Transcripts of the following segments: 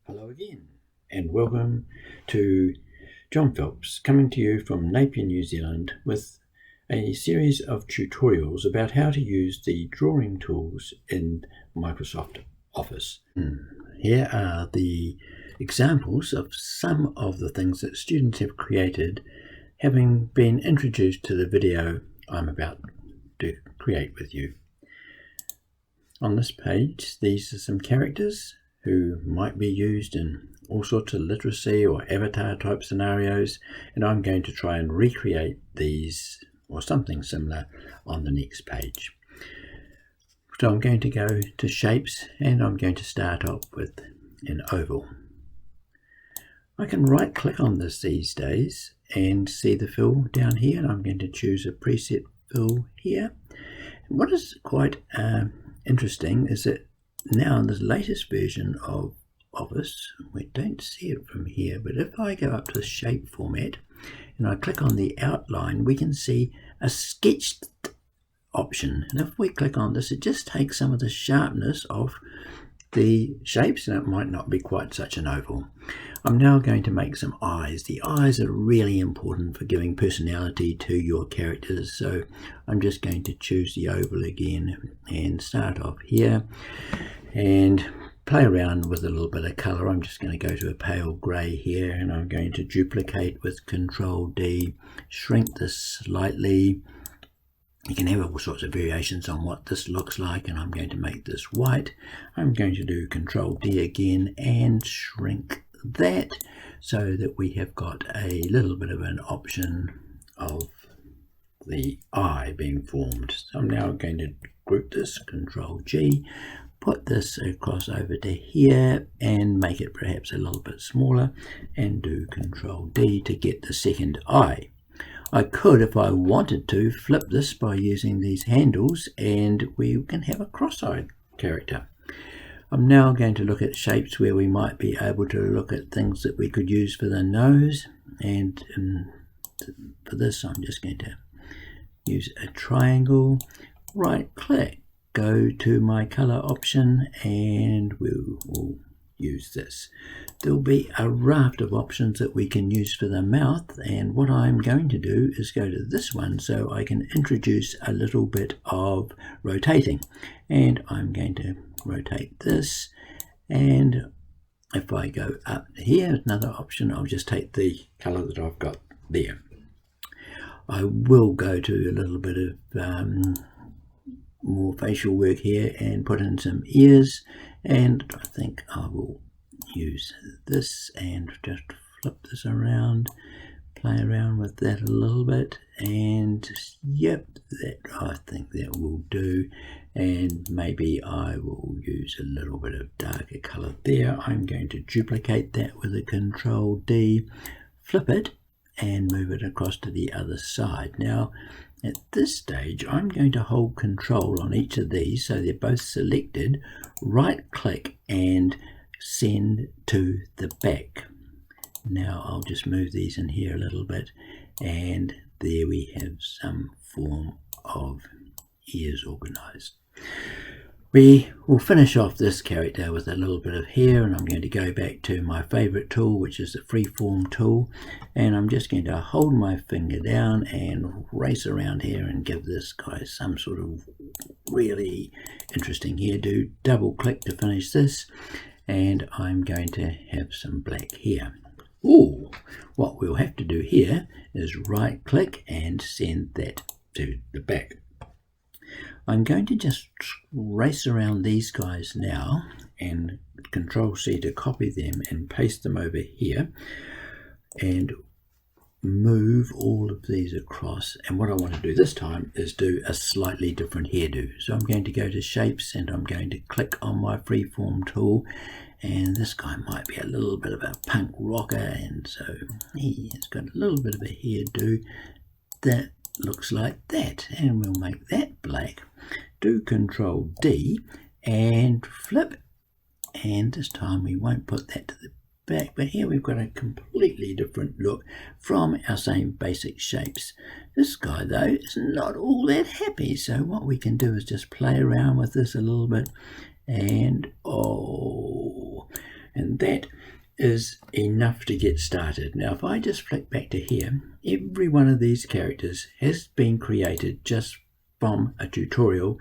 Hello again, and welcome to John Phelps, coming to you from Napier, New Zealand, with a series of tutorials about how to use the drawing tools in Microsoft Office. Here are the examples of some of the things that students have created, having been introduced to the video I'm about to create with you. On this page, these are some characters who might be used in all sorts of literacy or avatar type scenarios, and I'm going to try and recreate these or something similar on the next page. So I'm going to go to shapes, and I'm going to start off with an oval. I can right click on this these days and see the fill down here, and I'm going to choose a preset fill here. And what is quite interesting is that now in the latest version of Office, we don't see it from here, but if I go up to shape format and I click on the outline, we can see a sketched option. And if we click on this, it just takes some of the sharpness off the shapes, and it might not be quite such an oval. I'm now going to make some eyes. The eyes are really important for giving personality to your characters, so I'm just going to choose the oval again and start off here and play around with a little bit of color. I'm just going to go to a pale gray here, and I'm going to duplicate with Control D, shrink this slightly. You can have all sorts of variations on what this looks like, and I'm going to make this white. I'm going to do Control D again and shrink that so that we have got a little bit of an option of the eye being formed. So I'm now going to group this, Control G, put this across over to here and make it perhaps a little bit smaller, and do Control D to get the second eye. I could, if I wanted to, flip this by using these handles, and we can have a cross-eyed character. I'm now going to look at shapes where we might be able to look at things that we could use for the nose, and for this I'm just going to use a triangle, right click, go to my color option, and we will use this. There'll be a raft of options that we can use for the mouth, and what I'm going to do is go to this one so I can introduce a little bit of rotating, and I'm going to rotate this, and if I go up here, another option, I'll just take the color that I've got there. I will go to a little bit of more facial work here and put in some ears, and I think I will use this and just flip this around, play around with that a little bit, and yep, that I think that will do. And maybe I will use a little bit of darker color there. I'm going to duplicate that with a Control D, flip it and move it across to the other side. Now at this stage I'm going to hold Control on each of these so they're both selected, right click and send to the back. Now I'll just move these in here a little bit, and there we have some form of ears organized. We will finish off this character with a little bit of hair, and I'm going to go back to my favorite tool, which is the freeform tool, and I'm just going to hold my finger down and race around here and give this guy some sort of really interesting hairdo. Double click to finish this, and I'm going to have some black hair. Ooh, what we'll have to do here is right click and send that to the back. I'm going to just race around these guys now and Control C to copy them and paste them over here and move all of these across. And what I want to do this time is do a slightly different hairdo. So I'm going to go to shapes and I'm going to click on my freeform tool, and this guy might be a little bit of a punk rocker, and so he's got a little bit of a hairdo that looks like that, and we'll make that black. Do Control D and flip, and this time we won't put that to the back, but here we've got a completely different look from our same basic shapes. This guy though is not all that happy, so what we can do is just play around with this a little bit, and oh, And that is enough to get started. Now, if I just flick back to here, every one of these characters has been created just from a tutorial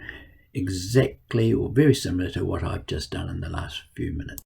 exactly or very similar to what I've just done in the last few minutes.